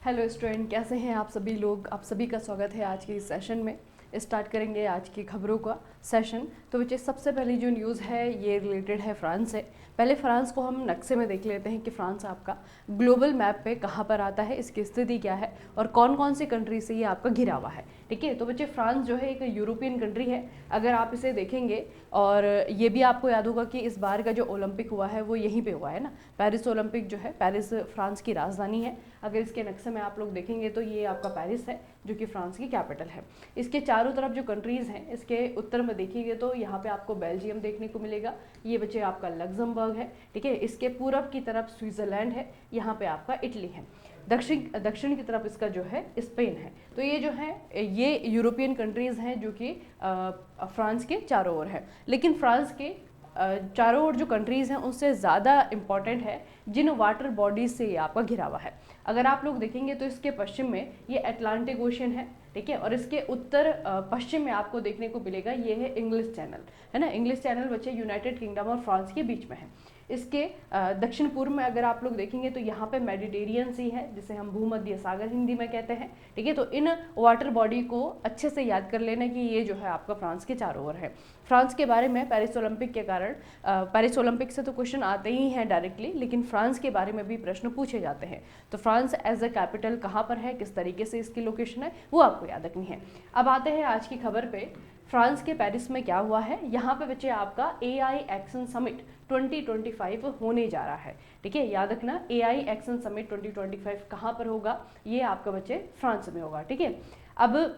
Hello student, कैसे हैं आप सभी लोग। आप सभी का स्वागत है आज के इस सेशन में। स्टार्ट करेंगे आज की खबरों का सेशन। तो बच्चे सबसे पहली जो न्यूज़ है ये रिलेटेड है फ्रांस से। पहले फ्रांस को हम नक्शे में देख लेते हैं कि फ्रांस आपका ग्लोबल मैप पे कहाँ पर आता है, इसकी स्थिति क्या है और कौन कौन सी कंट्री से ये आपका घिरा हुआ है। ठीक है, तो बच्चे फ्रांस जो है एक यूरोपियन कंट्री है। अगर आप इसे देखेंगे और ये भी आपको याद होगा कि इस बार का जो ओलंपिक हुआ है वो यहीं पे हुआ है ना, पेरिस ओलंपिक जो है, पेरिस फ्रांस की राजधानी है। अगर इसके नक्शे में आप लोग देखेंगे तो ये आपका पेरिस है जो कि फ्रांस की कैपिटल है। इसके चारों तरफ जो कंट्रीज़ हैं, इसके उत्तर में देखिएगा तो यहाँ पे आपको बेल्जियम देखने को मिलेगा, ये बच्चे आपका लग्जमबर्ग है। ठीक है, इसके पूरब की तरफ स्विट्ज़रलैंड है, यहाँ पे आपका इटली है। दक्षिण की तरफ इसका जो है स्पेन है। तो ये जो है ये यूरोपियन कंट्रीज़ हैं जो कि फ्रांस के चारों ओर है। लेकिन फ्रांस के चारों ओर जो कंट्रीज़ हैं उससे ज़्यादा इम्पॉर्टेंट है जिन वाटर बॉडीज से ये आपका घिरा हुआ है। अगर आप लोग देखेंगे तो इसके पश्चिम में ये अटलांटिक ओशन है। ठीक है, और इसके उत्तर पश्चिम में आपको देखने को मिलेगा ये है इंग्लिश चैनल, है ना। इंग्लिश चैनल बच्चे यूनाइटेड किंगडम और फ्रांस के बीच में है। इसके दक्षिण पूर्व में अगर आप लोग देखेंगे तो यहाँ पे मेडिटेरियन सी है जिसे हम भूमध्य सागर हिंदी में कहते हैं। ठीक है, तो इन वाटर बॉडी को अच्छे से याद कर लेना कि ये जो है आपका फ्रांस के चारों ओर है। फ्रांस के बारे में पेरिस ओलंपिक के कारण, पेरिस ओलंपिक से तो क्वेश्चन आते ही हैं डायरेक्टली, लेकिन फ्रांस के बारे में भी प्रश्न पूछे जाते हैं। तो फ्रांस एज अ कैपिटल कहाँ पर है, किस तरीके से इसकी लोकेशन है, वो आपको याद रखनी है। अब आते हैं आज की खबर पे। फ्रांस के पेरिस में क्या हुआ है, यहाँ पे बच्चे आपका AI एक्शन समिट 2025 होने जा रहा है। ठीक है, याद रखना AI एक्शन समिट 2025 कहाँ पर होगा, ये आपका बच्चे फ्रांस में होगा। ठीक है, अब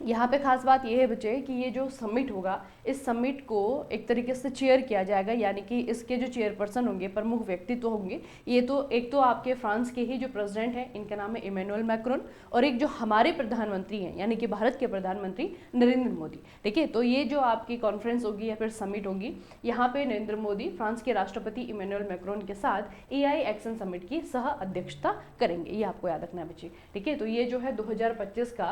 यहाँ पे खास बात ये है बच्चे कि ये जो समिट होगा, इस समिट को एक तरीके से चेयर किया जाएगा, यानी कि इसके जो चेयरपर्सन होंगे, प्रमुख व्यक्तित्व होंगे, ये तो एक तो आपके फ्रांस के ही जो प्रेसिडेंट हैं, इनका नाम है इमैनुअल मैक्रोन, और एक जो हमारे प्रधानमंत्री हैं यानी कि भारत के प्रधानमंत्री नरेंद्र मोदी। ठीक है, तो ये जो आपकी कॉन्फ्रेंस होगी या फिर समिट होगी, यहाँ पे नरेंद्र मोदी फ्रांस के राष्ट्रपति इमैनुअल मैक्रोन के साथ AI एक्शन समिट की सह अध्यक्षता करेंगे, ये आपको याद रखना है बच्चे। ठीक है, तो ये जो है 2025 का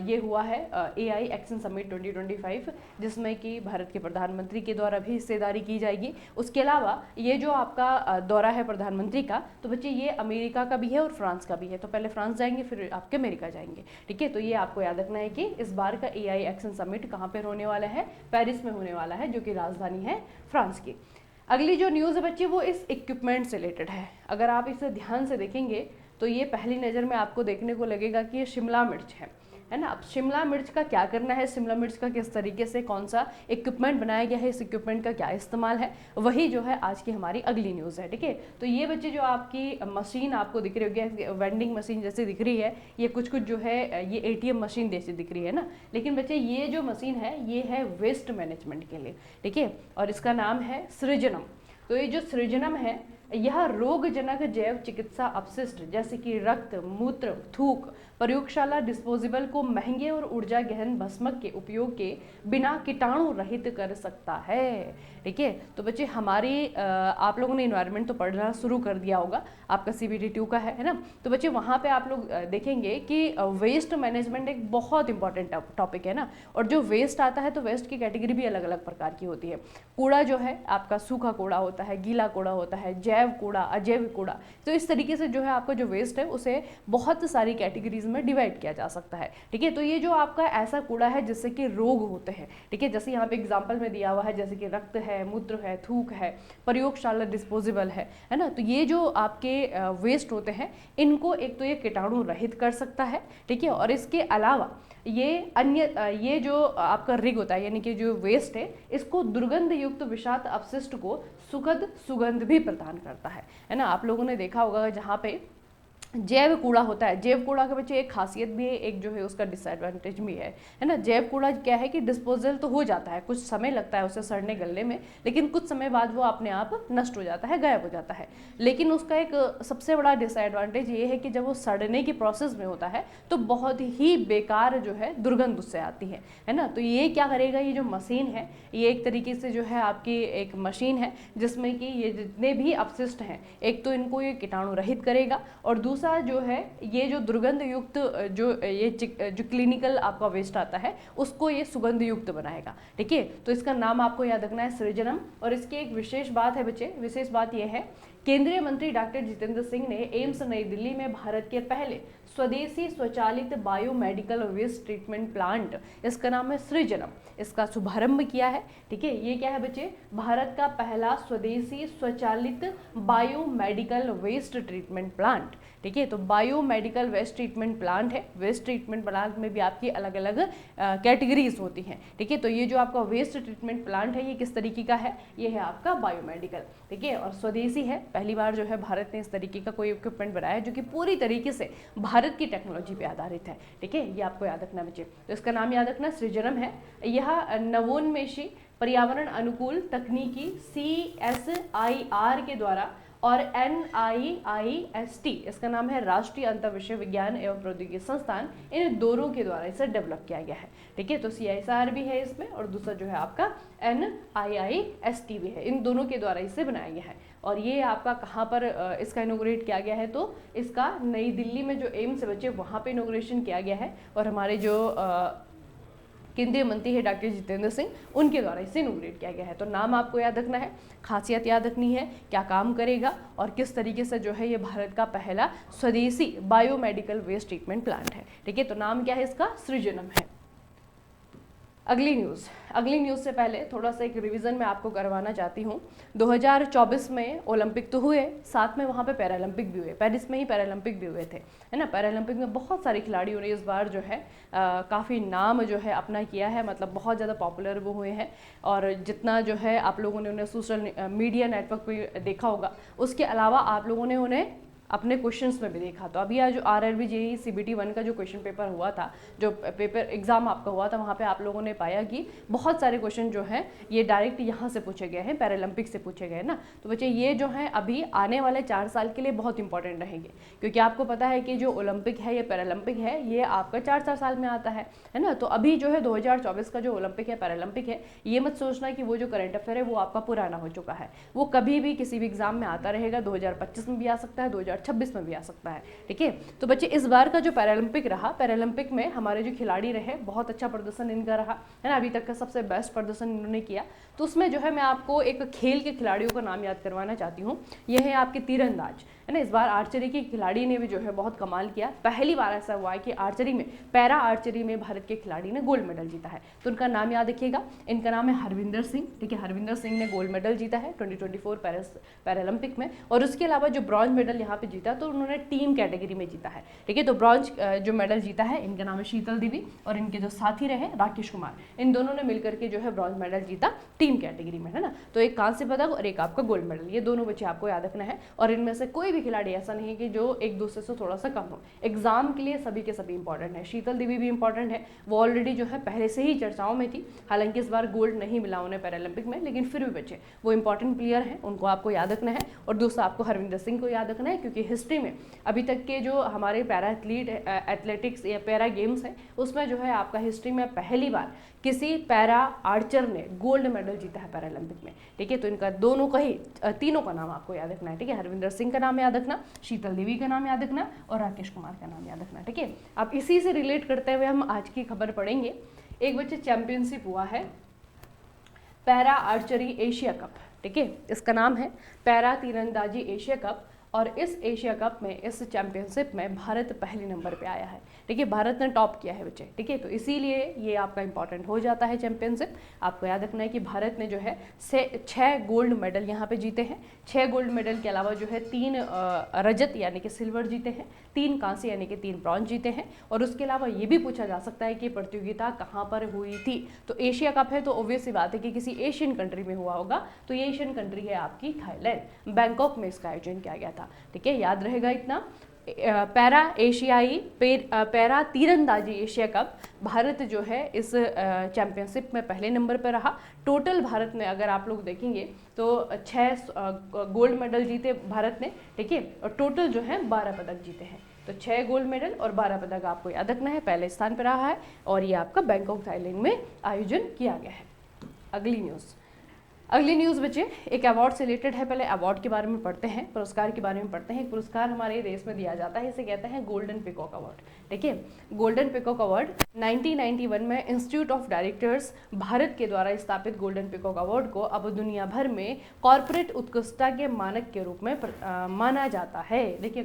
ये हुआ है AI एक्शन समिट 2025, जिसमें कि भारत के प्रधानमंत्री के द्वारा भी हिस्सेदारी की जाएगी। उसके अलावा ये जो आपका दौरा है प्रधानमंत्री का, तो बच्चे ये अमेरिका का भी है और फ्रांस का भी है। तो पहले फ्रांस जाएंगे फिर आपके अमेरिका जाएंगे। ठीक है, तो ये आपको याद रखना है कि इस बार का AI एक्शन समिट कहाँ पर होने वाला है, पेरिस में होने वाला है, जो कि राजधानी है फ्रांस की। अगली जो न्यूज़ है बच्चे वो इस इक्विपमेंट से रिलेटेड है। अगर आप इसे ध्यान से देखेंगे तो ये पहली नज़र में आपको देखने को लगेगा कि ये शिमला मिर्च है ना। अब शिमला मिर्च का क्या करना है, शिमला मिर्च का किस तरीके से कौन सा इक्विपमेंट बनाया गया है, इस इक्विपमेंट का क्या इस्तेमाल है, वही जो है आज की हमारी अगली न्यूज़ है। ठीक है, तो ये बच्चे जो आपकी मशीन आपको दिख रही होगी, वेंडिंग मशीन जैसे दिख रही है, ये कुछ जो है ये ATM मशीन जैसी दिख रही है ना, लेकिन बच्चे ये जो मशीन है ये है वेस्ट मैनेजमेंट के लिए। ठीक है, और इसका नाम है सृजनम। तो ये जो सृजनम है यह रोगजनक जैव चिकित्सा अपशिष्ट जैसे कि रक्त, मूत्र, थूक, प्रयोगशाला डिस्पोजेबल को महंगे और ऊर्जा गहन भस्मक के उपयोग के बिना कीटाणु रहित कर सकता है। ठीक है, तो बच्चे हमारी आप लोगों ने इन्वायरमेंट तो पढ़ना शुरू कर दिया होगा, आपका CBT 2 का है ना। तो बच्चे वहाँ पे आप लोग देखेंगे कि वेस्ट मैनेजमेंट एक बहुत इंपॉर्टेंट टॉपिक है ना। और जो वेस्ट आता है तो वेस्ट की कैटेगरी भी अलग अलग प्रकार की होती है। कूड़ा जो है आपका सूखा कूड़ा होता है, गीला कूड़ा होता है, जैव कूड़ा, अजैव कूड़ा। तो इस तरीके से जो है आपका जो वेस्ट है उसे बहुत सारी कैटेगरीज में डिवाइड किया जा सकता है। ठीक है, तो ये जो आपका ऐसा कूड़ा है जिससे कि रोग होते हैं। ठीक है, जैसे यहाँ पे एग्जांपल में दिया हुआ है, जैसे कि रक्त है, मूत्र है, थूक है, प्रयोगशाला डिस्पोजेबल है ना। तो ये जो आपके वेस्ट होते हैं इनको एक तो ये कीटाणु रहित कर सकता है। ठीक है, और इसके अलावा ये अन्य ये जो आपका रिग होता है यानी कि जो वेस्ट है इसको दुर्गंध युक्त विषाक्त अपशिष्ट को सुखद सुगंध भी प्रदान करता है ना। आप लोगों ने देखा होगा जहाँ पे जैव कूड़ा होता है, जैव कूड़ा के बच्चे एक खासियत भी है, एक जो है उसका डिसएडवांटेज भी है ना। जैव कूड़ा क्या है कि डिस्पोजल तो हो जाता है, कुछ समय लगता है उसे सड़ने गलने में, लेकिन कुछ समय बाद वो अपने आप नष्ट हो जाता है, गायब हो जाता है। लेकिन उसका एक सबसे बड़ा डिसएडवांटेज ये है कि जब वो सड़ने की प्रोसेस में होता है तो बहुत ही बेकार जो है दुर्गंध उससे आती है ना। तो ये क्या करेगा, ये जो मशीन है ये एक तरीके से जो है आपकी एक मशीन है जिसमें कि ये जितने भी अपशिष्ट हैं एक तो इनको ये कीटाणु रहित करेगा, और दूसरा जो है ये जो दुर्गंध युक्त जो ये जो क्लिनिकल आपका वेस्ट आता है उसको ये सुगंध युक्त बनाएगा। ठीक है, तो इसका नाम आपको याद रखना है सृजनम। और इसकी एक विशेष बात है बच्चे, विशेष बात ये है केंद्रीय मंत्री डॉक्टर जितेंद्र सिंह ने एम्स नई दिल्ली में भारत के पहले स्वदेशी स्वचालित बायोमेडिकल वेस्ट ट्रीटमेंट प्लांट, इसका नाम है सृजनम, इसका शुभारंभ किया है। ठीक है, ये क्या है बच्चे, भारत का पहला स्वदेशी स्वचालित बायोमेडिकल वेस्ट ट्रीटमेंट प्लांट। ठीक है, तो बायोमेडिकल वेस्ट ट्रीटमेंट प्लांट है। वेस्ट ट्रीटमेंट प्लांट में भी आपकी अलग अलग कैटेगरीज होती हैं। ठीक है, तो ये जो आपका वेस्ट ट्रीटमेंट प्लांट है ये किस तरीके का है, ये है आपका बायोमेडिकल। ठीक है, और स्वदेशी है, पहली बार जो है भारत ने इस तरीके का कोई इक्विपमेंट बनाया जो कि पूरी तरीके से भारत की टेक्नोलॉजी पे आधारित है। ठीक है, ये आपको याद रखना बच्चे। तो इसका नाम याद रखना, सृजनम है। यह नवोन्मेषी पर्यावरण अनुकूल तकनीकी CSIR के द्वारा और NIIST, इसका नाम है राष्ट्रीय अंतर विश्वविज्ञान एवं प्रौद्योगिकी संस्थान, इन दोनों के द्वारा इसे डेवलप किया गया है। ठीक है, तो CSIR भी है इसमें और दूसरा जो है आपका NIIST भी है, इन दोनों के द्वारा इसे बनाया गया है। और ये आपका कहाँ पर इसका इनोग्रेट किया गया है, तो इसका नई दिल्ली में जो एम्स बच्चे वहाँ पे इनोग्रेशन किया गया है और हमारे जो केंद्रीय मंत्री है डॉक्टर जितेंद्र सिंह, उनके द्वारा इसे इनोग्रेट किया गया है। तो नाम आपको याद रखना है, खासियत याद रखनी है, क्या काम करेगा और किस तरीके से जो है ये भारत का पहला स्वदेशी बायोमेडिकल वेस्ट ट्रीटमेंट प्लांट है। ठीक है, तो नाम क्या है इसका, सृजनम है। अगली न्यूज़ से पहले थोड़ा सा एक रिवीजन मैं आपको करवाना चाहती हूँ। 2024 में ओलंपिक तो हुए, साथ में वहाँ पे पैरालंपिक भी हुए, पेरिस में ही पैरालंपिक भी हुए थे, है ना। पैरालंपिक में बहुत सारे खिलाड़ियों ने इस बार जो है काफ़ी नाम जो है अपना किया है, मतलब बहुत ज़्यादा पॉपुलर वो हुए हैं। और जितना जो है आप लोगों ने उन्हें सोशल मीडिया नेटवर्क पे देखा होगा, उसके अलावा आप लोगों ने उन्हें अपने क्वेश्चंस में भी देखा। तो अभी आज जो RRB JEE CBT 1 का जो क्वेश्चन पेपर हुआ था, जो पेपर एग्जाम आपका हुआ था, वहाँ पे आप लोगों ने पाया कि बहुत सारे क्वेश्चन जो हैं ये डायरेक्ट यहाँ से पूछे गए हैं, पैरालंपिक से पूछे गए ना। तो बच्चे ये जो है अभी आने वाले 4 साल के लिए बहुत इंपॉर्टेंट रहेंगे, क्योंकि आपको पता है कि जो ओलंपिक है या पैरालंपिक है ये आपका 4-4 साल में आता है ना। तो अभी जो है 2024 का जो ओलंपिक है पैरालंपिक है, ये मत सोचना कि वो जो करंट अफेयर है वो आपका पुराना हो चुका है, वो कभी भी किसी भी एग्जाम में आता रहेगा। 2025 में भी आ सकता है, 2026 में भी आ सकता है। ठीक है, तो बच्चे इस बार का जो पैरालंपिक रहा, पैरालंपिक में हमारे जो खिलाड़ी रहे बहुत अच्छा प्रदर्शन इनका रहा है ना, अभी तक का सबसे बेस्ट प्रदर्शन इन्होंने किया। तो उसमें जो है मैं आपको एक खेल के खिलाड़ियों का नाम याद करवाना चाहती हूँ, ये है आपके तीरंदाज, है ना। इस बार आर्चरी के खिलाड़ी ने भी जो है बहुत कमाल किया। पहली बार ऐसा हुआ है कि आर्चरी में, पैरा आर्चरी में भारत के खिलाड़ी ने गोल्ड मेडल जीता है। तो उनका नाम याद रखिएगा, इनका नाम है हरविंदर सिंह। ठीक है, हरविंदर सिंह ने गोल्ड मेडल जीता है 2024 पैरालंपिक में। और उसके अलावा जो ब्रॉन्ज मेडल यहाँ पे जीता तो उन्होंने टीम कैटेगरी में जीता है। ठीक है, तो ब्रॉन्ज जो मेडल जीता है, इनका नाम है शीतल देवी और इनके जो साथी रहे राकेश कुमार, इन दोनों ने मिलकर के जो है ब्रॉन्ज मेडल जीता टीम कैटेगरी में, है ना। तो एक कांस्य पदक और एक आपका गोल्ड मेडल, ये दोनों बच्चे आपको याद रखना है। और इनमें से कोई भी खिलाड़ी ऐसा नहीं कि जो एक दूसरे से थोड़ा सा कम हो। एग्जाम के लिए सभी के सभी इंपॉर्टेंट है। शीतल देवी भी इंपॉर्टेंट है, वो ऑलरेडी जो है पहले से ही चर्चाओं में थी, हालांकि इस बार गोल्ड नहीं मिला उन्हें पैरालंपिक में, लेकिन फिर भी बच्चे वो इंपॉर्टेंट प्लेयर हैं, उनको आपको याद रखना है। और दूसरा आपको हरविंदर सिंह को याद रखना है, क्योंकि हिस्ट्री में अभी तक के जो हमारे पैरा एथलेटिक्स या पैरा गेम्स हैं उसमें जो है आपका हिस्ट्री में पहली बार किसी पैरा आर्चर ने गोल्ड मेडल जीता है पैरालंपिक में। ठीक है, तो इनका दोनों का ही, तीनों का नाम आपको याद रखना है। ठीक है, हरविंदर सिंह का नाम याद रखना, शीतल देवी का नाम याद रखना और राकेश कुमार का नाम याद रखना। ठीक है, अब इसी से रिलेट करते हुए हम आज की खबर पढ़ेंगे। एक बच्चे चैंपियनशिप हुआ है पैरा आर्चरी एशिया कप। ठीक है, इसका नाम है पैरा तीरंदाजी एशिया कप। और इस एशिया कप में, इस चैंपियनशिप में भारत पहले नंबर पे आया है। ठीक है, भारत ने टॉप किया है बच्चे। ठीक है, तो इसीलिए ये आपका इंपॉर्टेंट हो जाता है चैंपियनशिप। आपको याद रखना है कि भारत ने जो है 6 गोल्ड मेडल यहाँ पे जीते हैं। 6 गोल्ड मेडल के अलावा जो है 3 रजत यानी कि सिल्वर जीते हैं, 3 कांस्य यानी कि 3 ब्रॉन्ज जीते हैं। और उसके अलावा ये भी पूछा जा सकता है कि प्रतियोगिता कहाँ पर हुई थी। तो एशिया कप है तो ऑब्वियस सी बात है कि किसी एशियन कंट्री में हुआ होगा। तो ये एशियन कंट्री है आपकी थाईलैंड, बैंकॉक में इसका आयोजन किया गया था। ठीक है, याद रहेगा इतना। पैरा एशियाई पैरा तीरंदाजी एशिया कप, भारत जो है इस चैंपियनशिप में पहले नंबर पर रहा। टोटल भारत ने, अगर आप लोग देखेंगे तो 6 गोल्ड मेडल जीते भारत ने। ठीक है, और टोटल जो है 12 पदक जीते हैं। तो 6 गोल्ड मेडल और 12 पदक आपको याद रखना है, पहले स्थान पर रहा है और ये आपका बैंकॉक थाईलैंड में आयोजन किया गया है। अगली न्यूज़ बच्चे एक अवार्ड से रिलेटेड है। पहले अवार्ड के बारे में पढ़ते हैं, पुरस्कार के बारे में पढ़ते हैं। एक पुरस्कार हमारे देश में दिया जाता है, इसे कहते हैं गोल्डन पीकॉक अवार्ड। ठीक है, गोल्डन पीकॉक अवार्ड 1991 में इंस्टीट्यूट ऑफ डायरेक्टर्स भारत के द्वारा स्थापित गोल्डन पीकॉक अवार्ड को अब दुनिया भर में कॉर्पोरेट उत्कृष्टता के मानक के रूप में माना जाता है। देखिए,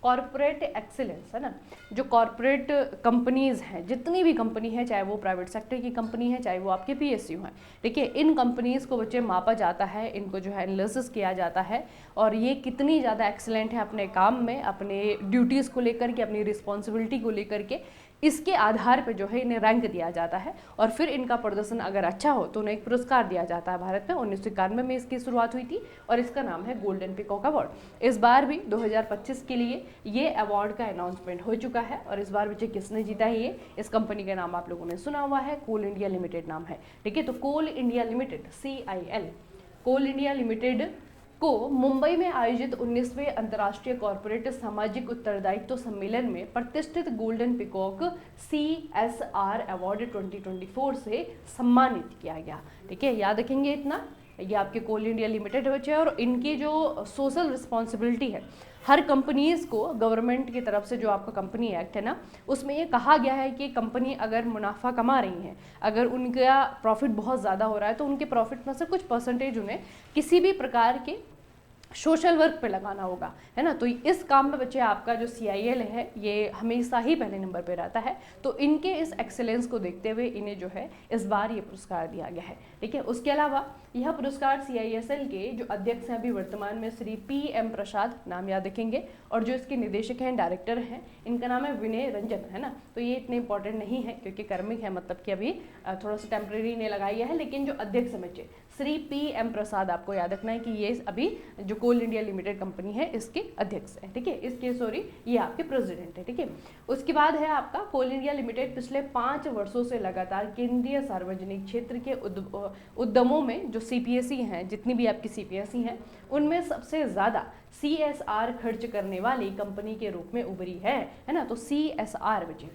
कॉर्पोरेट एक्सीलेंस है ना, जो कॉर्पोरेट कंपनीज़ हैं, जितनी भी कंपनी है, चाहे वो प्राइवेट सेक्टर की कंपनी है, चाहे वो आपके पीएसयू हैं, ठीक है, इन कंपनीज़ को बच्चे मापा जाता है, इनको जो है एनालिसिस किया जाता है और ये कितनी ज़्यादा एक्सीलेंट है अपने काम में, अपने ड्यूटीज़ को लेकर के, अपनी रिस्पॉन्सिबिलिटी को लेकर के, इसके आधार पर जो है इन्हें रैंक दिया जाता है और फिर इनका प्रदर्शन अगर अच्छा हो तो उन्हें एक पुरस्कार दिया जाता है। भारत में 1991 में इसकी शुरुआत हुई थी और इसका नाम है गोल्डन पीकॉक अवार्ड। इस बार भी 2025 के लिए ये अवार्ड का अनाउंसमेंट हो चुका है और इस बार बच्चे किसने जीता है ये, इस कंपनी का नाम आप लोगों ने सुना हुआ है, कोल इंडिया लिमिटेड नाम है। ठीक है, तो कोल इंडिया लिमिटेड CIL, कोल इंडिया लिमिटेड को मुंबई में आयोजित 19वें अंतर्राष्ट्रीय कॉर्पोरेट सामाजिक उत्तरदायित्व सम्मेलन में प्रतिष्ठित गोल्डन पीकॉक CSR अवार्ड 2024 से सम्मानित किया गया। ठीक है, याद रखेंगे इतना, ये आपके कोल इंडिया लिमिटेड बच्चे और इनकी जो सोशल रिस्पॉन्सिबिलिटी है, हर कंपनीज़ को गवर्नमेंट की तरफ से जो आपका कंपनी एक्ट है ना, उसमें ये कहा गया है कि कंपनी अगर मुनाफा कमा रही है, अगर उनका प्रॉफिट बहुत ज़्यादा हो रहा है तो उनके प्रॉफिट में से कुछ परसेंटेज उन्हें किसी भी प्रकार के सोशल वर्क पे लगाना होगा, है ना। तो इस काम में बच्चे आपका जो CIL है ये हमेशा ही पहले नंबर पे रहता है, तो इनके इस एक्सेलेंस को देखते हुए इन्हें जो है इस बार ये पुरस्कार दिया गया है। ठीक है, उसके अलावा यह पुरस्कार CISL के जो अध्यक्ष हैं अभी वर्तमान में श्री PM प्रसाद, नाम याद रखेंगे, और जो इसके निदेशक हैं, डायरेक्टर हैं, इनका नाम है विनय रंजन, है ना। तो ये इतने इंपॉर्टेंट नहीं है क्योंकि कर्मिक है, मतलब कि अभी थोड़ा सा टेम्प्रेरी ने लगाया है, लेकिन जो अध्यक्ष बच्चे श्री PM प्रसाद, आपको याद रखना है कि ये अभी जो कोल इंडिया लिमिटेड कंपनी है इसके अध्यक्ष है। ठीक है, इसके सॉरी ये आपके प्रेसिडेंट है। ठीक है, उसके बाद है आपका कोल इंडिया लिमिटेड पिछले 5 वर्षों से लगातार केंद्रीय सार्वजनिक क्षेत्र के उद्यमों में जो CPSE हैं, जितनी भी आपकी CPSE हैं, उनमें सबसे ज़्यादा CSR खर्च करने वाली कंपनी के रूप में उभरी है ना। तो CSR बच्चे,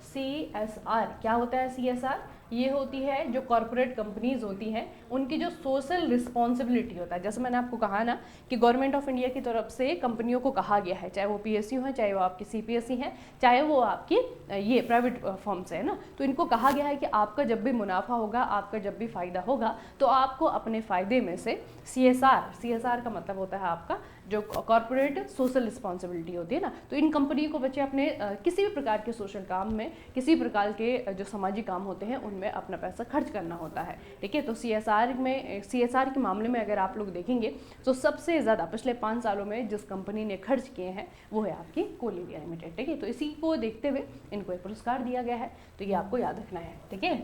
CSR क्या होता है? CSR ये होती है जो कॉर्पोरेट कंपनीज होती हैं उनकी जो सोशल रिस्पॉन्सिबिलिटी होता है। जैसे मैंने आपको कहा ना कि गवर्नमेंट ऑफ इंडिया की तरफ से कंपनियों को कहा गया है, चाहे वो PSU हैं, चाहे वो आपकी CPSE हैं, चाहे वो आपकी ये प्राइवेट फर्म्स है ना, तो इनको कहा गया है कि आपका जब भी मुनाफा होगा, आपका जब भी फ़ायदा होगा, तो आपको अपने फ़ायदे में से CSR का मतलब होता है आपका जो कॉर्पोरेट सोशल रिस्पॉन्सिबिलिटी होती है ना, तो इन कंपनी को बच्चे अपने किसी भी प्रकार के सोशल काम में, किसी प्रकार के जो सामाजिक काम होते हैं उनमें अपना पैसा खर्च करना होता है। ठीक है, तो CSR के मामले में अगर आप लोग देखेंगे तो सबसे ज़्यादा पिछले 5 सालों में जिस कंपनी ने खर्च किए हैं वो है आपकी कोल इंडिया लिमिटेड। ठीक है, तो इसी को देखते हुए इनको एक पुरस्कार दिया गया है, तो ये आपको याद रखना है। ठीक है,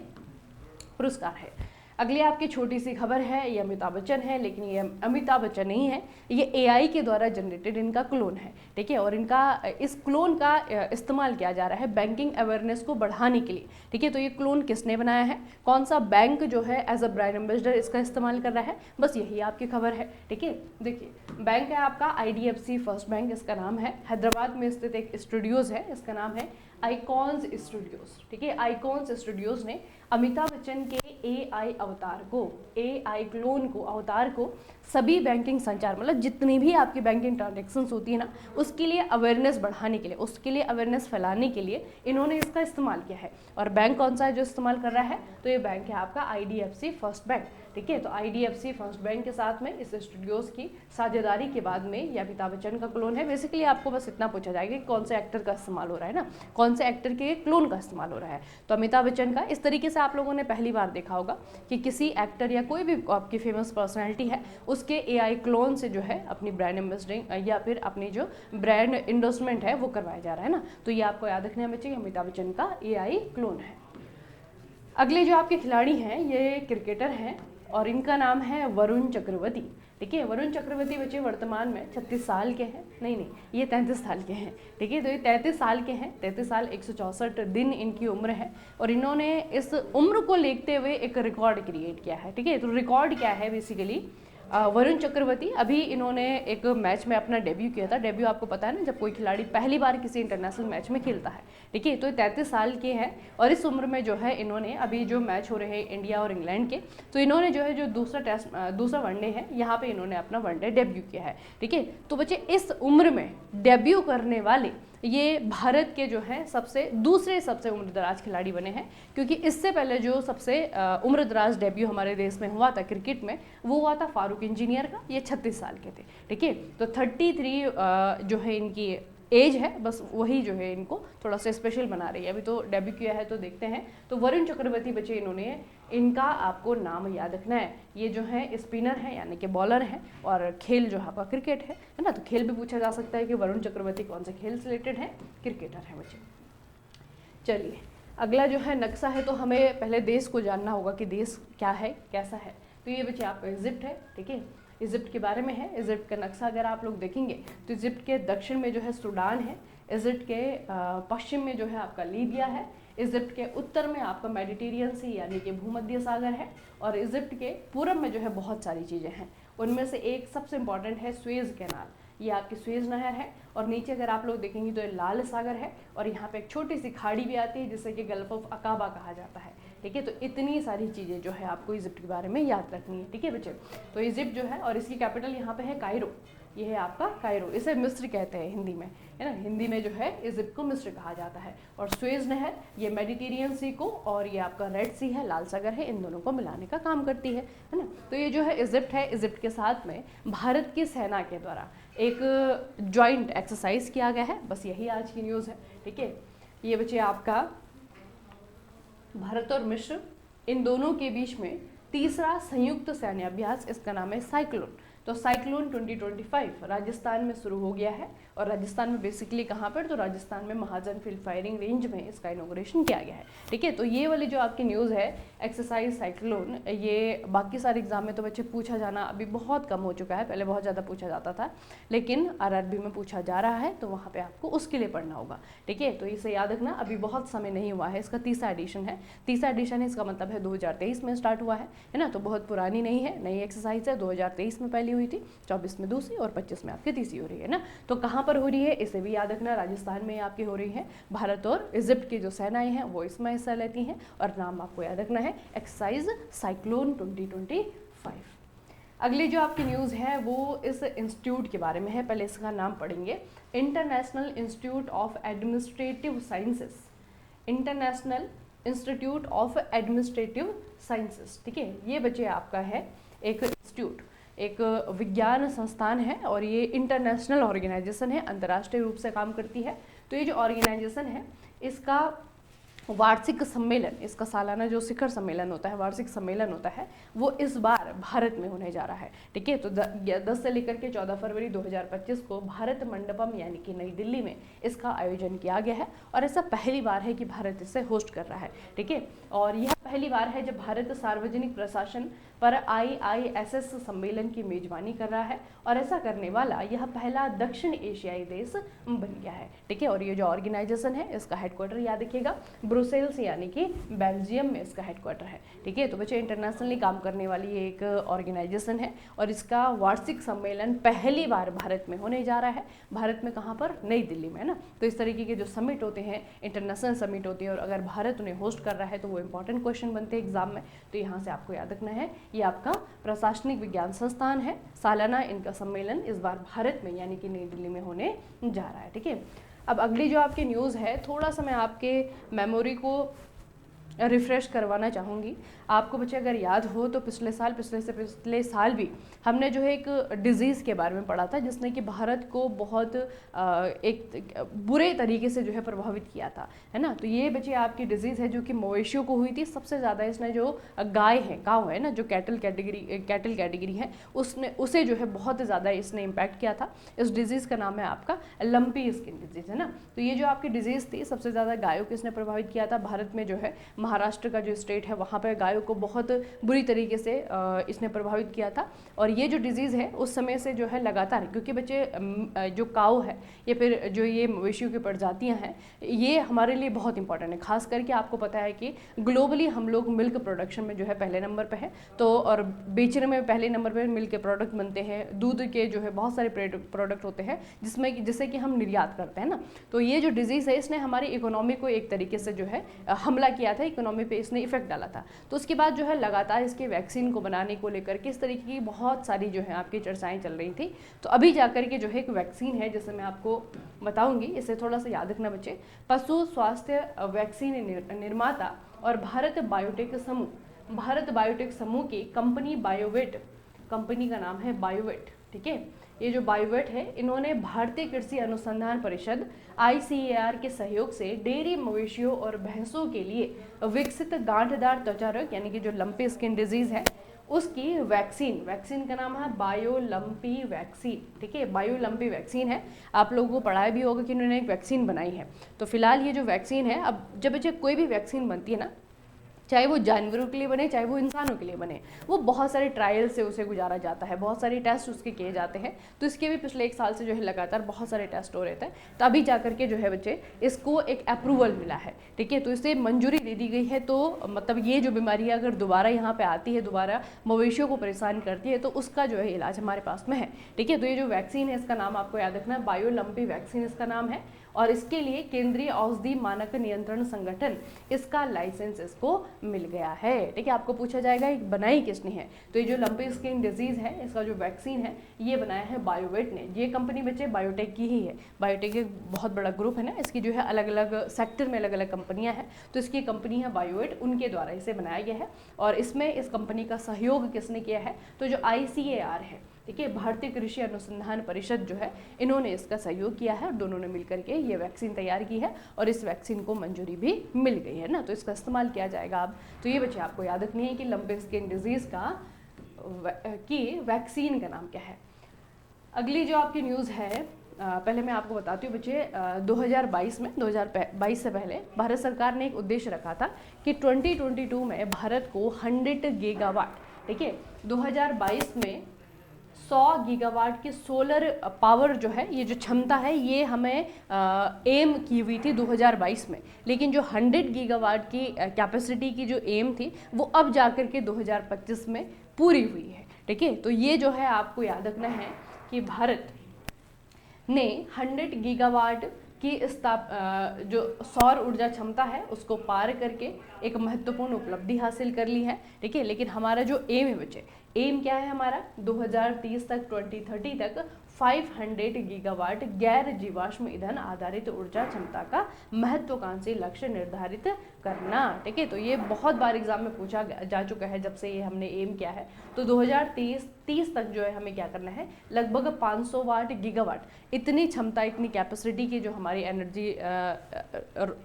पुरस्कार है। अगली आपकी छोटी सी खबर है, ये अमिताभ बच्चन है, लेकिन ये अमिताभ बच्चन नहीं है, ये AI के द्वारा जनरेटेड इनका क्लोन है। ठीक है, और इनका इस क्लोन का इस्तेमाल किया जा रहा है बैंकिंग अवेयरनेस को बढ़ाने के लिए। ठीक है, तो ये क्लोन किसने बनाया है, कौन सा बैंक जो है एज अ ब्रांड एम्बेसडर इसका इस्तेमाल कर रहा है, बस यही आपकी खबर है। ठीक है, देखिए बैंक है आपका IDFC फर्स्ट बैंक, इसका नाम है। हैदराबाद में स्थित एक स्टूडियोज़ है, इसका नाम है आइकॉन्स स्टूडियोज। ठीक है, आइकॉन्स स्टूडियोज ने अमिताभ बच्चन के AI अवतार को, AI क्लोन को, अवतार को सभी बैंकिंग संचार, मतलब जितनी भी आपकी बैंकिंग ट्रांजेक्शन्स होती है ना, उसके लिए अवेयरनेस बढ़ाने के लिए, उसके लिए अवेयरनेस फैलाने के लिए इन्होंने इसका इस्तेमाल किया है। और बैंक कौन सा है जो इस्तेमाल कर रहा है, तो ये बैंक है आपका IDFC फर्स्ट बैंक। ठीक है, तो IDFC फर्स्ट बैंक के साथ में इस स्टूडियोज की साझेदारी के बाद में ये अमिताभ बच्चन का क्लोन है। बेसिकली आपको बस इतना पूछा जाएगा कि कौन से एक्टर का इस्तेमाल हो रहा है ना, कौन से एक्टर के क्लोन का इस्तेमाल हो रहा है, तो अमिताभ बच्चन का। इस तरीके से आप लोगों ने पहली बार देखा होगा कि किसी एक्टर या कोई भी आपकी फेमस पर्सनैलिटी है उसके AI क्लोन से जो है अपनी ब्रांड एम्बेसडरिंग या फिर अपनी जो ब्रांड इंडोर्समेंट है वो करवाया जा रहा है ना, तो ये आपको याद रखना चाहिए, अमिताभ बच्चन का AI क्लोन है। अगले जो आपके खिलाड़ी हैं ये क्रिकेटर हैं और इनका नाम है वरुण चक्रवर्ती। ठीक है, वरुण चक्रवर्ती बच्चे वर्तमान में 36 साल के हैं, नहीं ये 33 साल के हैं। ठीक है, तो ये 33 साल के हैं, 33 साल 164 दिन इनकी उम्र है और इन्होंने इस उम्र को देखते हुए एक रिकॉर्ड क्रिएट किया है। ठीक है, तो रिकॉर्ड क्या है बेसिकली, वरुण चक्रवर्ती अभी इन्होंने एक मैच में अपना डेब्यू किया था। डेब्यू आपको पता है ना, जब कोई खिलाड़ी पहली बार किसी इंटरनेशनल मैच में खेलता है, ठीक है। तो 33 साल के हैं और इस उम्र में जो है इन्होंने अभी जो मैच हो रहे हैं इंडिया और इंग्लैंड के, तो इन्होंने जो है जो दूसरा वनडे है यहाँ पे इन्होंने अपना वनडे डेब्यू किया है, ठीक है। तो बच्चे इस उम्र में डेब्यू करने वाले ये भारत के जो है दूसरे सबसे उम्रदराज खिलाड़ी बने हैं, क्योंकि इससे पहले जो सबसे उम्रदराज डेब्यू हमारे देश में हुआ था क्रिकेट में, वो हुआ था फारूक इंजीनियर का। ये 36 साल के थे, ठीक है। तो 33 जो है इनकी एज है, बस वही जो है इनको थोड़ा सा स्पेशल बना रही है। अभी तो डेब्यू किया है तो देखते हैं। तो वरुण चक्रवर्ती बच्चे इन्होंने, इनका आपको नाम याद रखना है। ये जो है स्पिनर है यानी कि बॉलर है और खेल जो आपका क्रिकेट है ना। तो खेल भी पूछा जा सकता है कि वरुण चक्रवर्ती कौन से खेल से रिलेटेड है, क्रिकेटर है बच्चे। चलिए अगला जो है नक्शा है, तो हमें पहले देश को जानना होगा कि देश क्या है, कैसा है। तो ये बच्चे आपका इजिप्ट है, ठीक है। इजिप्ट के बारे में है। इजिप्ट का नक्शा अगर आप लोग देखेंगे तो इजिप्ट के दक्षिण में जो है सूडान है, इजिप्ट के पश्चिम में जो है आपका लीबिया है, इजिप्ट के उत्तर में आपका मेडिटेरियन सी यानी कि भूमध्य सागर है, और इजिप्ट के पूरब में जो है बहुत सारी चीज़ें हैं। उनमें से एक सबसे इम्पॉर्टेंट है स्वेज कैनाल, ये आपकी स्वेज नहर है। और नीचे अगर आप लोग देखेंगे तो ये लाल सागर है, और यहाँ पे एक छोटी सी खाड़ी भी आती है जिसे कि गल्फ ऑफ अकाबा कहा जाता है, ठीक है। तो इतनी सारी चीज़ें जो है आपको इजिप्ट के बारे में याद रखनी है, ठीक है बच्चे। तो इजिप्ट जो है, और इसकी कैपिटल यहाँ पे है कायरो, ये है आपका कायरो। इसे मिस्र कहते हैं हिंदी में, है ना। हिंदी में जो है इजिप्ट को मिस्र कहा जाता है। और स्वेज नहर ये मेडिटेरियन सी को, और ये आपका रेड सी है, लाल सागर है, इन दोनों को मिलाने का काम करती है ना। तो ये जो है इजिप्ट है। इजिप्ट के साथ में भारत की सेना के द्वारा एक जॉइंट एक्सरसाइज किया गया है। बस यही आज की न्यूज़ है, ठीक है। ये बच्चे आपका भारत और मिस्र इन दोनों के बीच में तीसरा संयुक्त सैन्य अभ्यास, इसका नाम है साइक्लोन। तो साइक्लोन 2025 राजस्थान में शुरू हो गया है, और राजस्थान में बेसिकली कहाँ पर, तो राजस्थान में महाजन फील्ड फायरिंग रेंज में इसका इनॉग्रेशन किया गया है, ठीक है। तो ये वाली जो आपकी न्यूज़ है एक्सरसाइज साइक्लोन, ये बाकी सारे एग्जाम में तो बच्चे पूछा जाना अभी बहुत कम हो चुका है, पहले बहुत ज़्यादा पूछा जाता था, लेकिन आरआरबी में पूछा जा रहा है, तो वहाँ पर आपको उसके लिए पढ़ना होगा, ठीक है। तो इसे याद रखना, अभी बहुत समय नहीं हुआ है, इसका तीसरा एडिशन है। तीसरा एडिशन है, इसका मतलब है 2023 में स्टार्ट हुआ है ना। तो बहुत पुरानी नहीं है, नई एक्सरसाइज है। 2023 में पहली हुई थी, 24 में दूसरी, और 25 में आपकी तीसरी हो रही है ना। तो कहाँ पर हो रही है इसे भी याद रखना, राजस्थान में आपकी हो रही है। भारत और इजिप्ट की जो सेनाएं हैं वो इसमें हिस्सा लेती हैं, और नाम आपको याद रखना है एक्सरसाइज साइक्लोन 2025। अगली जो आपकी न्यूज़ है वो इस इंस्टीट्यूट के बारे में है। पहले इसका नाम पढ़ेंगे, international institute of administrative sciences. International institute of administrative sciences, ठीक है। ये बच्चे आपका है एक इंस्टीट्यूट, एक विज्ञान संस्थान है, और ये इंटरनेशनल ऑर्गेनाइजेशन है, अंतर्राष्ट्रीय रूप से काम करती है। तो ये जो ऑर्गेनाइजेशन है इसका वार्षिक सम्मेलन, इसका सालाना जो शिखर सम्मेलन होता है, वार्षिक सम्मेलन होता है, वो इस बार भारत में होने जा रहा है, ठीक है। तो 10 से लेकर के 14 फरवरी 2025 को भारत मंडपम यानी कि नई दिल्ली में इसका आयोजन किया गया है, और ऐसा पहली बार है कि भारत इसे होस्ट कर रहा है, ठीक है। और यह पहली बार है जब भारत सार्वजनिक प्रशासन पर IISS सम्मेलन की मेजबानी कर रहा है, और ऐसा करने वाला यह पहला दक्षिण एशियाई देश बन गया है, ठीक है। और ये जो ऑर्गेनाइजेशन है इसका हेडक्वार्टर याद रखिएगा ब्रुसेल्स यानी कि बेल्जियम में इसका हेडक्वार्टर है, ठीक है। तो बच्चे इंटरनेशनली काम करने वाली एक ऑर्गेनाइजेशन है, और इसका वार्षिक सम्मेलन पहली बार भारत में होने जा रहा है। भारत में कहाँ पर, नई दिल्ली में, है ना। तो इस तरीके के जो समिट होते हैं, इंटरनेशनल समिट होती है, और अगर भारत उन्हें होस्ट कर रहा है तो वो इंपॉर्टेंट क्वेश्चन बनते हैं एग्जाम में। तो यहाँ से आपको याद रखना है, ये आपका प्रशासनिक विज्ञान संस्थान है। सालाना इनका सम्मेलन इस बार भारत में यानी कि नई दिल्ली में होने जा रहा है, ठीक है। अब अगली जो आपकी न्यूज़ है, थोड़ा सा मैं आपके मेमोरी को रिफ़्रेश करवाना चाहूँगी। आपको बच्चे अगर याद हो तो पिछले साल भी हमने जो है एक डिज़ीज़ के बारे में पढ़ा था, जिसने कि भारत को बहुत एक बुरे तरीके से जो है प्रभावित किया था, है ना। तो ये बच्चे आपकी डिज़ीज़ है जो कि मवेशियों को हुई थी। सबसे ज़्यादा इसने जो गाय है, काव है ना, जो कैटल कैटेगरी है, उसे जो है बहुत ज़्यादा इसने इम्पैक्ट किया था। इस डिज़ीज़ का नाम है आपका लंपी स्किन डिजीज़, है ना। तो ये जो आपकी डिज़ीज़ थी सबसे ज़्यादा गायों को इसने प्रभावित किया था। भारत में जो है महाराष्ट्र का जो स्टेट है वहाँ पर गायों को बहुत बुरी तरीके से इसने प्रभावित किया था। और ये जो डिजीज़ है उस समय से जो है लगातार, क्योंकि बच्चे जो काऊ है या फिर जो ये मवेशियों की प्रजातियाँ हैं ये हमारे लिए बहुत इंपॉर्टेंट है। खास करके आपको पता है कि ग्लोबली हम लोग मिल्क प्रोडक्शन में जो है पहले नंबर पे है, तो और बेचने में पहले नंबर पे मिल्क के प्रोडक्ट बनते हैं, दूध के जो है बहुत सारे प्रोडक्ट होते हैं जिससे कि हम निर्यात करते हैं ना। तो ये जो डिजीज़ है इसने हमारी इकोनॉमी को एक तरीके से जो है हमला किया था, इकोनॉमी पे इसने इफेक्ट डाला था। तो उसके बाद जो है लगातार इसके वैक्सीन को बनाने को लेकर किस तरीके की बहुत सारी जो है आपकी चर्चाएँ चल रही थी। तो अभी जाकर के जो है एक वैक्सीन है जिसे मैं आपको बताऊंगी, इसे थोड़ा सा याद रखना बच्चे। पशु स्वास्थ्य वैक्सीन निर्माता और भारत बायोटेक समूह की कंपनी बायोवेट, कंपनी का नाम है बायोवेट, ठीक है। ये जो बायोवेट है इन्होंने भारतीय कृषि अनुसंधान परिषद ICAR के सहयोग से डेयरी मवेशियों और भैंसों के लिए विकसित गांठदार त्वचा रोग यानी कि जो लंपी स्किन डिजीज है उसकी वैक्सीन का नाम है बायोलंपी वैक्सीन, ठीक है। बायोलंपी वैक्सीन है, आप लोगों को पढ़ाया भी होगा कि इन्होंने एक वैक्सीन बनाई है। तो फिलहाल ये जो वैक्सीन है, अब जब बच्चे कोई भी वैक्सीन बनती है ना, चाहे वो जानवरों के लिए बने चाहे वो इंसानों के लिए बने, वो बहुत सारे ट्रायल से उसे गुजारा जाता है, बहुत सारे टेस्ट उसके किए जाते हैं। तो इसके भी पिछले 1 साल से जो है लगातार बहुत सारे टेस्ट हो रहे थे, तभी जाकर के जो है बच्चे इसको एक अप्रूवल मिला है, ठीक है। तो इसे मंजूरी दे दी गई है। तो मतलब ये जो बीमारी अगर दोबारा यहाँ पे आती है, दोबारा मवेशियों को परेशान करती है, तो उसका जो है इलाज हमारे पास में है, ठीक है। तो ये जो वैक्सीन है इसका नाम आपको याद रखना है, बायोलंपी वैक्सीन इसका नाम है। और इसके लिए केंद्रीय औषधि मानक नियंत्रण संगठन इसका लाइसेंस इसको मिल गया है, ठीक है। आपको पूछा जाएगा बनाई किसने है, तो ये जो लंपी स्किन डिजीज है इसका जो वैक्सीन है ये बनाया है बायोवेट ने। ये कंपनी बच्चे बायोटेक की ही है, बायोटेक एक बहुत बड़ा ग्रुप है ना, इसकी जो है अलग अलग सेक्टर में अलग अलग कंपनियां हैं, तो इसकी कंपनी है बायोवेट, उनके द्वारा इसे बनाया गया है। और इसमें इस कंपनी का सहयोग किसने किया है, तो जो ICAR है, ठीक है, भारतीय कृषि अनुसंधान परिषद जो है इन्होंने इसका सहयोग किया है और दोनों ने मिलकर के ये वैक्सीन तैयार की है और इस वैक्सीन को मंजूरी भी मिल गई है ना, तो इसका इस्तेमाल किया जाएगा अब। तो ये बच्चे आपको याद रखनी है कि लंपी स्किन डिजीज की वैक्सीन का नाम क्या है। अगली जो आपकी न्यूज़ है, पहले मैं आपको बताती हूँ बच्चे, 2022 से पहले भारत सरकार ने एक उद्देश्य रखा था कि 2022 में भारत को 100 गीगावाट, ठीक है, 2022 में 100 गीगावाट की सोलर पावर जो है, ये जो क्षमता है ये हमें एम की हुई थी 2022 में, लेकिन जो 100 गीगावाट की कैपेसिटी की जो एम थी वो अब जाकर के 2025 में पूरी हुई है, ठीक है। तो ये जो है आपको याद रखना है कि भारत ने 100 गीगावाट की जो सौर ऊर्जा क्षमता है उसको पार करके एक महत्वपूर्ण उपलब्धि हासिल कर ली है, ठीक है। लेकिन हमारा जो एम है बच्चे, एम क्या है हमारा, 2030 तक 2030 तक 500 गीगावाट गैर जीवाश्म ईंधन आधारित ऊर्जा क्षमता का महत्वाकांक्षी लक्ष्य निर्धारित करना, ठीक है। तो ये बहुत बार एग्जाम में पूछा जा चुका है जब से ये हमने एम किया है। तो 2030 तक जो है हमें क्या करना है, लगभग 500 वाट गीगावाट इतनी क्षमता, इतनी कैपेसिटी की जो हमारी एनर्जी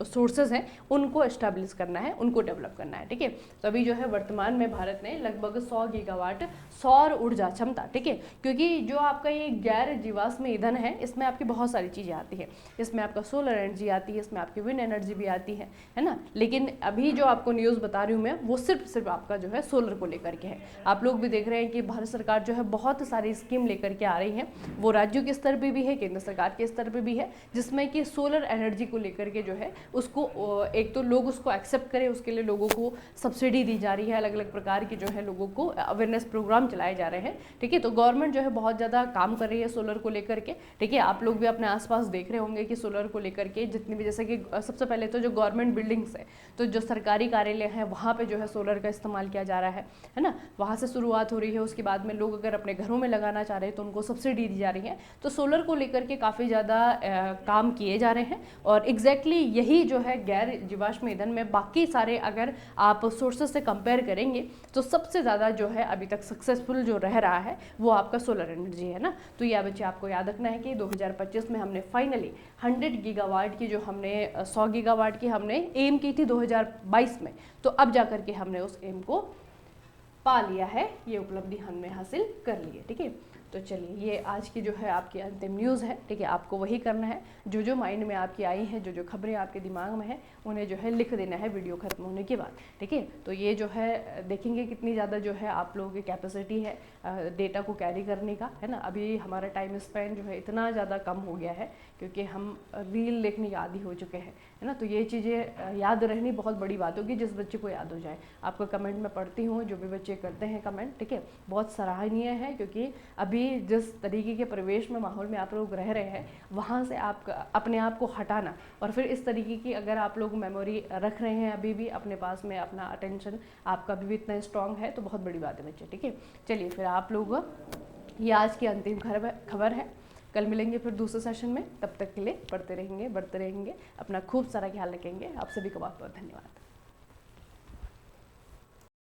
सोर्सेज हैं उनको एस्टेब्लिश करना है, उनको डेवलप करना है, ठीक है। तो अभी जो है वर्तमान में भारत ने लगभग 100 गीगावाट सौर ऊर्जा क्षमता, ठीक है, क्योंकि जो आपका ये गैर जीवाश्म ईंधन है इसमें आपकी बहुत सारी चीज़ें आती है, इसमें आपका सोलर एनर्जी आती है, इसमें आपकी विंड एनर्जी भी आती है ना। लेकिन अभी जो आपको न्यूज़ बता रही हूँ मैं वो सिर्फ आपका जो है सोलर को लेकर के है। आप लोग भी देख रहे हैं कि भारत सरकार जो है बहुत सारी स्कीम लेकर के आ रही है, वो राज्यों के स्तर पर भी है, केंद्र सरकार के स्तर पर भी है, जिसमें कि सोलर एनर्जी को लेकर के जो है उसको एक तो लोग उसको एक्सेप्ट करें, उसके लिए लोगों को सब्सिडी दी जा रही है, अलग अलग प्रकार के जो है लोगों को अवेयरनेस प्रोग्राम चलाए जा रहे हैं, ठीक है। तो गवर्नमेंट जो है बहुत ज़्यादा काम कर रही है सोलर को लेकर के, ठीक है। आप लोग भी अपने आसपास देख रहे होंगे कि सोलर को लेकर के जितनी भी, जैसे कि सबसे पहले तो जो गवर्नमेंट बिल्डिंग्स है, तो जो सरकारी कार्यालय हैं वहाँ पे जो है सोलर का इस्तेमाल किया जा रहा है ना, वहाँ से शुरुआत हो रही है। उसके बाद में लोग अगर अपने घरों में लगाना चाह रहे हैं तो उनको सब्सिडी दी जा रही है। तो सोलर को लेकर के काफ़ी ज़्यादा काम किए जा रहे हैं और एग्जैक्टली यही जो है गैर जीवाश्म ईंधन में बाकी सारे अगर आप सोर्सेज से कंपेयर करेंगे तो सबसे ज़्यादा जो है अभी तक सक्सेसफुल जो रह रहा है वो आपका सोलर एनर्जी है ना। तो यह बच्चे आपको याद रखना है कि 2025 में हमने फाइनली 100 गीगावाट की जो हमने 100 गीगावाट की हमने एम की थी 2022 में, तो अब जाकर के हमने उस एम को पा लिया है, ये उपलब्धि हमने हासिल कर ली है, ठीक है। तो चलिए ये आज की जो है आपकी अंतिम न्यूज़ है, ठीक है। आपको वही करना है, जो जो माइंड में आपकी आई हैं, जो जो खबरें आपके दिमाग में हैं, उन्हें जो है लिख देना है वीडियो खत्म होने के बाद, ठीक है। तो ये जो है देखेंगे कितनी ज़्यादा जो है आप लोगों की कैपेसिटी है डेटा को कैरी करने का, है ना। अभी हमारा टाइम स्पेन जो है इतना ज़्यादा कम हो गया है क्योंकि हम रील देखने के आदी हो चुके हैं, है ना। तो ये चीज़ें याद रहनी बहुत बड़ी बात होगी, जिस बच्चे को याद हो जाए। आपका कमेंट में पढ़ती हूँ, जो भी बच्चे करते हैं कमेंट, ठीक है, बहुत सराहनीय है, क्योंकि अभी जिस तरीके के परिवेश में, माहौल में आप लोग रह रहे हैं, वहाँ से आप अपने आप को हटाना और फिर इस तरीके की अगर आप लोग मेमोरी रख रहे हैं अभी भी अपने पास में, अपना अटेंशन आपका अभी भी इतना स्ट्रांग है, तो बहुत बड़ी बात है बच्चे, ठीक है। चलिए फिर आप लोग, ये आज की अंतिम खबर है। कल मिलेंगे फिर दूसरे सेशन में, तब तक के लिए पढ़ते रहेंगे, बढ़ते रहेंगे, अपना खूब सारा ख्याल रखेंगे। आप सभी का बहुत बहुत धन्यवाद।